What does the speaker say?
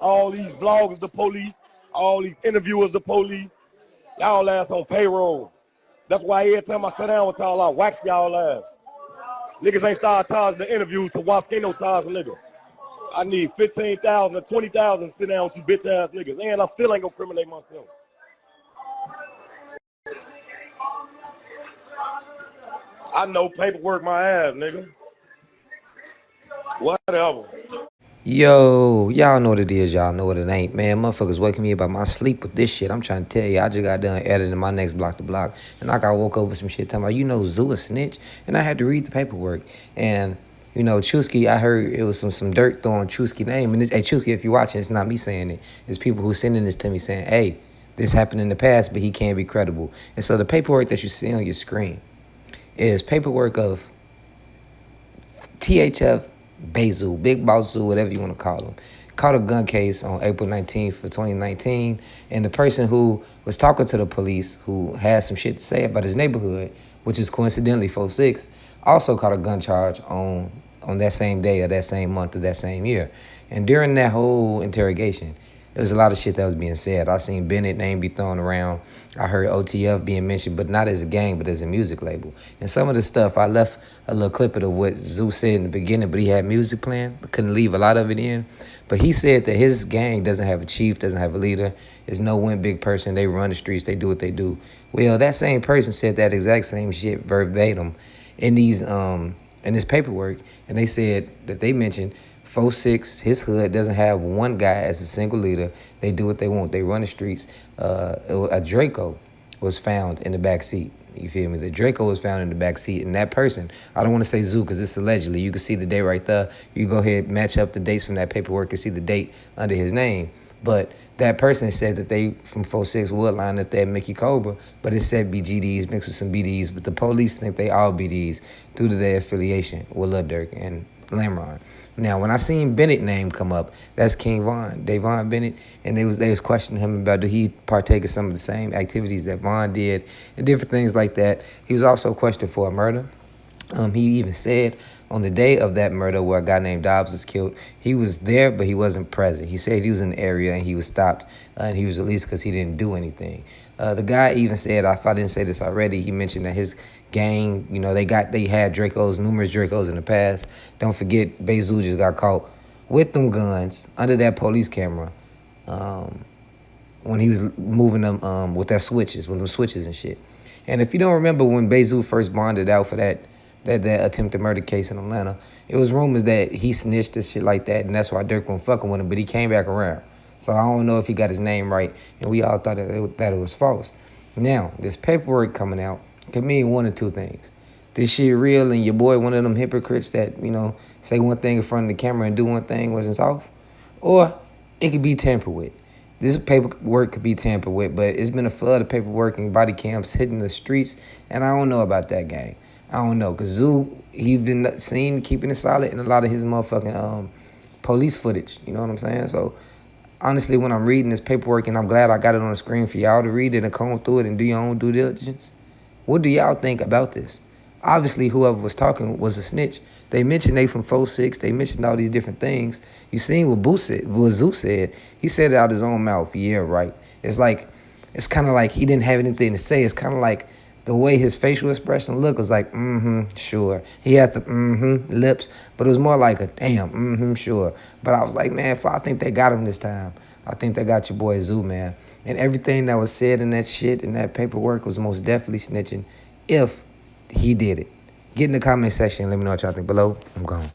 All these bloggers, the police. All these interviewers, the police. Y'all ass on payroll. That's why every time I sit down with y'all, I wax y'all ass. Niggas ain't start charging the interviews to watch ain't no charging nigga. I need 15,000 or 20,000 to sit down with you bitch ass niggas, and I still ain't gonna criminate myself. I know paperwork my ass, nigga. Whatever. Yo, y'all know what it is, y'all know what it ain't, man. Motherfuckers waking me up out my sleep with this shit. I'm trying to tell you, I just got done editing my next block to block, and I got woke up with some shit talking about, Zoo a snitch, and I had to read the paperwork, and Chusky, I heard it was some dirt throwing Chusky name, and hey, Chusky, if you're watching, it's not me saying it, it's people who sending this to me saying, hey, this happened in the past, but he can't be credible, and so the paperwork that you see on your screen is paperwork of THF Bayzoo, Big Bayzoo, whatever you want to call him, caught a gun case on April 19th of 2019, and the person who was talking to the police, who had some shit to say about his neighborhood, which is coincidentally 4-6, also caught a gun charge on that same day or that same month of that same year. And during that whole interrogation, there was a lot of shit that was being said. I seen Bennett name be thrown around. I heard OTF being mentioned, but not as a gang, but as a music label. And some of the stuff, I left a little clip of what Zoo said in the beginning, but he had music playing, but couldn't leave a lot of it in. But he said that his gang doesn't have a chief, doesn't have a leader. There's no one big person. They run the streets. They do what they do. Well, that same person said that exact same shit verbatim in this paperwork, and they said that they mentioned 4-6, his hood doesn't have one guy as a single leader. They do what they want. They run the streets. A Draco was found in the back seat. You feel me? The Draco was found in the back seat, and that person, I don't want to say Zoo because it's allegedly. You can see the date right there. You go ahead, match up the dates from that paperwork and see the date under his name. But that person said that they from 4-6 would line up that Mickey Cobra, but it said BGDs mixed with some BDs. But the police think they all BDs due to their affiliation with Lil Durk and Lamron. Now, when I seen Bennett name come up, that's King Von, Davon Bennett, and they was questioning him about, did he partake of some of the same activities that Von did and different things like that. He was also questioned for a murder. He even said on the day of that murder where a guy named Dobbs was killed, he was there, but he wasn't present. He said he was in the area and he was stopped and he was released because he didn't do anything. The guy even said, if I didn't say this already, he mentioned that his gang, they had Dracos, numerous Dracos in the past. Don't forget, Bayzoo just got caught with them guns under that police camera when he was moving them with them switches and shit. And if you don't remember when Bayzoo first bonded out for that attempted murder case in Atlanta, it was rumors that he snitched and shit like that, and that's why Dirk wasn't fucking with him, but he came back around. So I don't know if he got his name right, and we all thought that it was false. Now, this paperwork coming out could mean one of two things. This shit real and your boy one of them hypocrites that, say one thing in front of the camera and do one thing wasn't soft. Or it could be tampered with. This paperwork could be tampered with, but it's been a flood of paperwork and body cams hitting the streets, and I don't know about that gang. I don't know, because Zoo, he been seen keeping it solid in a lot of his motherfucking police footage. You know what I'm saying? So, honestly, when I'm reading this paperwork, and I'm glad I got it on the screen for y'all to read it and comb through it and do your own due diligence, what do y'all think about this? Obviously, whoever was talking was a snitch. They mentioned they from 4-6. They mentioned all these different things. You seen what Zoo said. He said it out his own mouth. Yeah, right. It's kind of like he didn't have anything to say. It's kind of like the way his facial expression looked was like, sure. He had the lips, but it was more like a damn, sure. But I was like, man, I think they got him this time. I think they got your boy Zoo, man. And everything that was said in that shit, in that paperwork, was most definitely snitching if he did it. Get in the comment section and let me know what y'all think below. I'm gone.